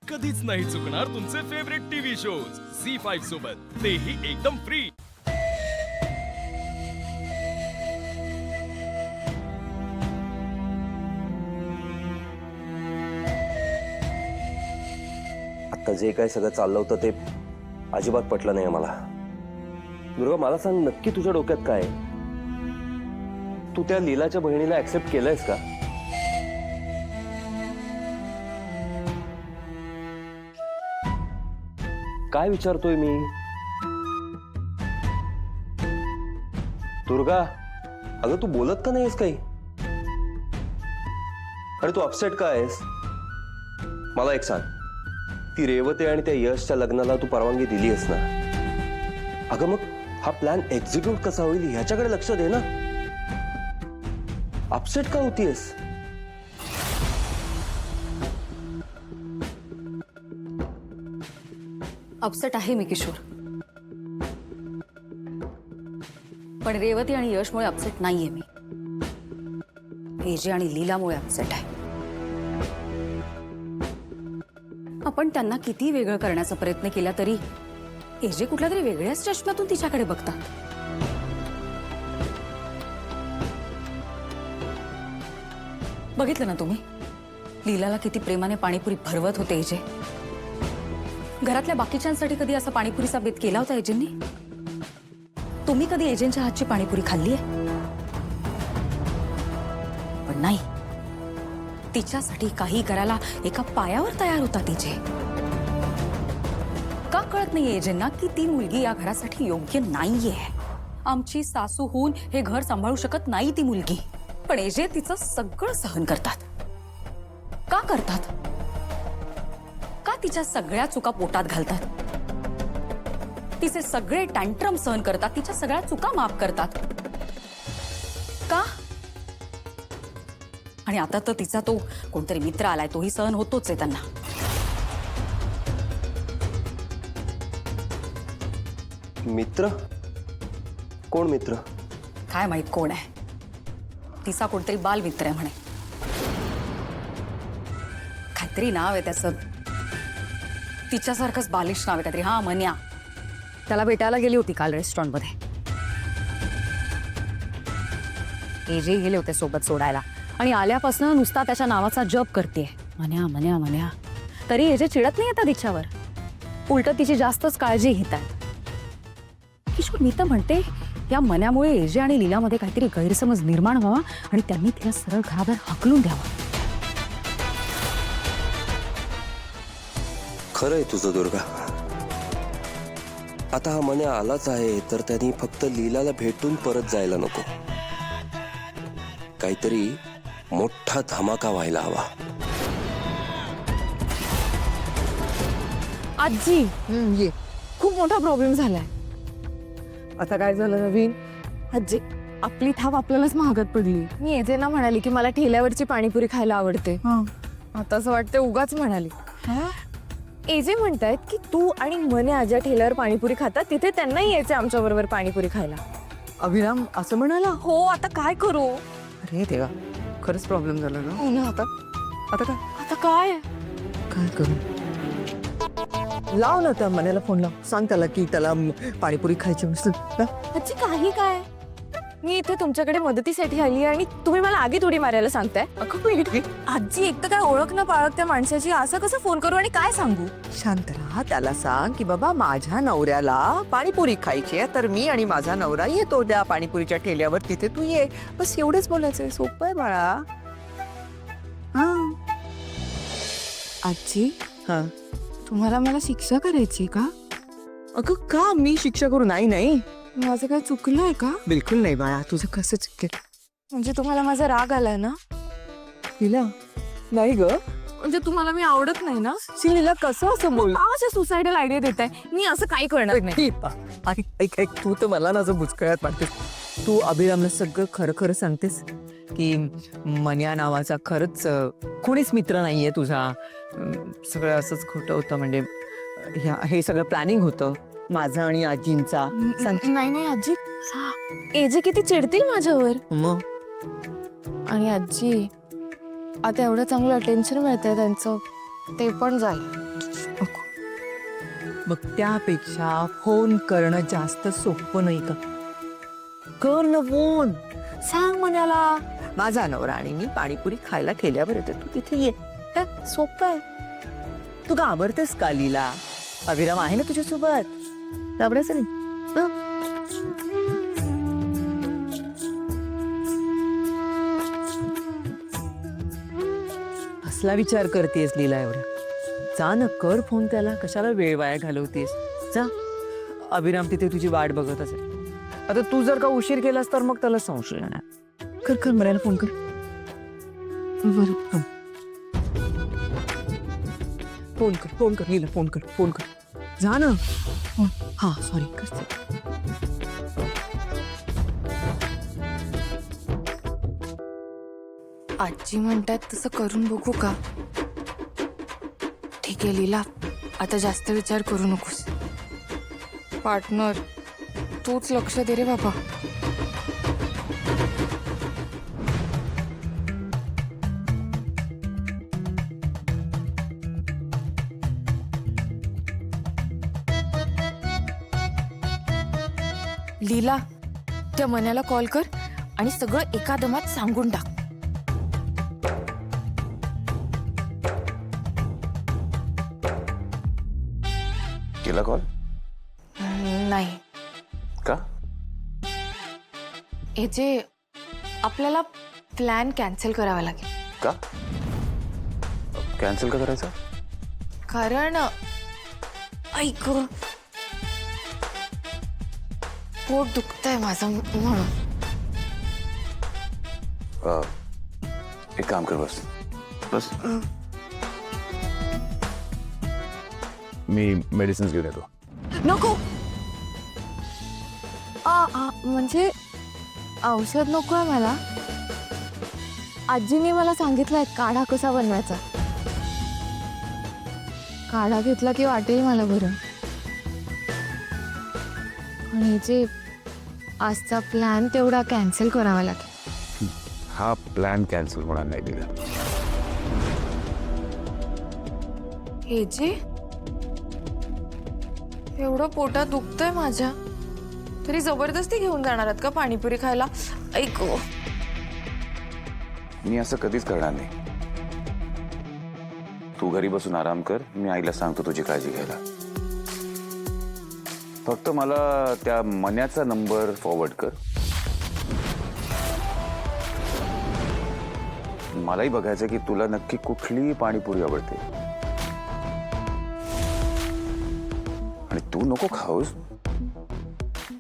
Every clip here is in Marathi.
कधीच नाही चुकणार तुमचे फेवरेट टीव्ही शोज झी5 सोबत, तेही एकदम फ्री। आता जे काय सगळं चाललं होतं ते अजिबात पटलं नाही मला। दुर्गा, मला सांग, नक्की तुझ्या डोक्यात काय आहे? तू त्या लीलाच्या बहिणीला ऍक्सेप्ट केलंयस का? काय विचारतोय मी? दुर्गा, अगं तू बोलत का नाहीस काही? अरे तू अपसेट का आहेस? मला एक सांग, ती रेवती आणि त्या यशच्या लग्नाला तू परवानगी दिली आहेस ना? अगं मग हा प्लॅन एक्झिक्यूट कसा होईल ह्याच्याकडे लक्ष दे ना। अपसेट का होतीयस? अपसेट आहे मी किशोर, पण रेवती आणि यशमुळे अपसेट नाहीये मी। एजे आणि लीलामुळे अपसेट आहे। आपण त्यांना किती वेगळं करण्याचा प्रयत्न केला तरी एजे कुठल्या तरी वेगळ्याच चष्म्यातून तिच्याकडे बघतात। बघितलं ना तुम्ही, लीलाला किती प्रेमाने पाणीपुरी भरवत होते एजे। घरातल्या बाकीच्यांसाठी कधी असा पाणीपुरीचा बेत केला होता एजेंनी? तुम्ही कधी एजेंच्या हातची पाणीपुरी खाल्ली आहे? पण नाही, तिच्यासाठी काही करायला एका पायावर तयार होता तिचे। का कळत नाही एजेंना की ती मुलगी या घरासाठी योग्य नाहीये? आमची सासू होऊन हे घर सांभाळू शकत नाही ती मुलगी, पण एजे तिचं सगळं सहन करतात। का करतात? का तिच्या सगळ्या चुका पोटात घालतात? तिचे सगळे टँट्रम सहन करतात, तिच्या सगळ्या चुका माफ करतात। का? आणि आता तर तिचा तो कोणतरी मित्र आलाय, तोही सहन होतोच आहे त्यांना। मित्र? कोण मित्र? काय माहित कोण आहे? तिचा कोणतरी बालमित्र आहे म्हणे, काहीतरी नाव आहे त्याचं, तिच्यासारखंच बालिश नाव आहे काहीतरी। हा, मन्या। त्याला भेटायला गेली होती काल रेस्टॉरंटमध्ये। एजे गेले होते सोबत सोडायला आणि आल्यापासून नुसता त्याच्या नावाचा जप करते, मन्या मन्या मन्या। तरी एजे चिडत नाही येतात तिच्यावर, उलट तिची जास्तच काळजी घेतात। किशोर, मी तर म्हणते या मन्यामुळे एजे आणि लीलामध्ये काहीतरी गैरसमज निर्माण व्हावा आणि त्यांनी तिला सरळ घराबाहेर हकलून द्यावं। खरंय तुझं दुर्गा। आता हा मन्या आलाच आहे तर त्यांनी फक्त लीलाला भेटून परत जायला नको, काहीतरी मोठा धमाका व्हायला हवा। आजी, ये खूप मोठा प्रॉब्लेम झालाय। आता काय झालं नवीन? आजी, आपली थाप आपल्यालाच महागात पडली। मी येते ना म्हणाली की मला ठेल्यावरची पाणीपुरी खायला आवडते, आता असं वाटतं उगाच म्हणाली। एजे म्हणतायत की तू आणि मन्या ज्या ठेल्यावर पाणीपुरी खातात तिथे त्यांनाही यायचे आमच्या बरोबर पाणीपुरी खायला। अभिराम असं म्हणाला? हो, आता काय करू? अरे देवा, खरंच प्रॉब्लेम झाला ना? हो ना, आता आता काय? आता काय? काय करू? लाव ना त्या मन्याला फोन लाव, सांग त्याला की त्याला पाणीपुरी खायची असेल ना? आजी, काही काय? मी इथे तुमच्याकडे मदतीसाठी आली आणि तुम्ही मला आगी उडी मारायला सांगताय? आजी, एक तर काय ओळख ना पाळख त्या माणसाची, असं कसं फोन करू आणि काय सांगू? शांत राहा, त्याला सांग की बाबा माझ्या नवऱ्याला पाणीपुरी खायची आहे, तर मी आणि माझा नवरा येतो त्या पाणीपुरीच्या ठेल्यावर, तिथे तू ये, बस एवढंच बोलायचंय। सोपं आहे बाळा। हा आजी, हा, तुम्हाला मला शिक्षा करायची का? अगं का मी शिक्षा करू? नाही नाही, माझं काय चुकलंय का? बिलकुल नाही बाळा, तुझं कसं चुकेल? म्हणजे तुम्हाला माझा राग आलाय ना? तिला नाही ग, म्हणजे तुम्हाला मी आवडत नाही ना? तिला कसं असं बोल? असं सुसायडल आयडिया देताय, मी असं काही करणार नाही। ऐक, तू तर मला ना असं बुचकळ्यात वाटतेस। तू अभिरामला सगळं खरं खरं सांगतेस की मन्या नावाचा खरंच कोणीच मित्र नाहीये तुझा, सगळं असंच खोटं होतं, म्हणजे हे सगळं प्लॅनिंग होतं माझं आणि आजींचा? नाही नाही आजी, एजे किती चिडतील माझ्यावर। मग आणि आजी, आता एवढं चांगलं अटेन्शन मिळतंय त्यांचं, ते पण जाईल। मग त्यापेक्षा फोन करणं जास्त सोपं नाही का? कर ना फोन, सांग मन्याला माझा नवरा आणि मी पाणीपुरी खायला ठेल्यावर येते, तू तिथे ये. काय सोपं आहे. तू घाबरतेस का लीला? अभिराम आहे ना तुझ्यासोबत, घाबरायचं नाही. हं? कसला विचार करतेस लीला एवढा? जा ना, कर फोन त्याला, कशाला वेळ वाया घालवतेस? जा, अभिराम तिथे तुझी वाट बघत असेल. आता तू जर का उशीर केलास तर मग त्याला संशय येणार. कर कर मला फोन कर. बरं फोन कर लीला, फोन कर जा ना. हा सॉरी कर. आजी म्हणतात तसं करून बघू का? ठीक आहे लीला, आता जास्त विचार करू नकोस. पार्टनर तूच लक्ष दे रे बाबा. लीला, त्या मन्याला कॉल कर आणि सगळं एका दमात सांगून टाक. केला कॉल? नाही का? हे जे आपल्याला प्लॅन कॅन्सल करावा लागेल. का कॅन्सल का करायचं? कारण ऐक, पोट दुखतंय माझं म्हणून. एक काम कर, बस बस. मी मेडिसिन्स घेऊन येतो. नको. म्हणजे औषध नको आहे मला. आजीने मला सांगितलंय काढा कसा बनवायचा. काढा घेतला की वाटेल मला बरं. आणि जे आजचा प्लॅन तेवढा कॅन्सल करावा लागेल. हा प्लॅन कॅन्सल होणार नाही दिला. हे जे एवढं पोटात दुखतंय माझ्या, तरी जबरदस्ती घेऊन जाणार आहात का पाणीपुरी खायला? ऐक, मी असं कधीच करणार नाही. तू घरी बसून आराम कर, मी आईला सांगतो तुझी काळजी घ्यायला. फक्त मला त्या मन्याचा नंबर फॉरवर्ड कर. मलाही बघायचं की तुला नक्की कुठली पाणीपुरी आवडते. आणि तू नको खाऊस,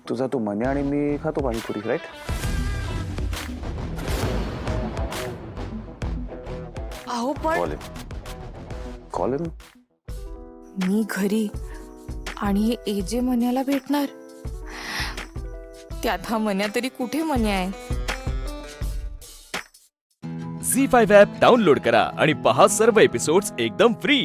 तुझा तो मन्या आणि मी खातो पाणीपुरी, राईट? अहो पण कॉल हिम. मी घरी आणि हे एजे मन्याला भेटणार, त्यात हा मन्या तरी कुठे मन्या आहे? झी5 ॲप डाउनलोड करा आणि पहा सर्व एपिसोड्स एकदम फ्री.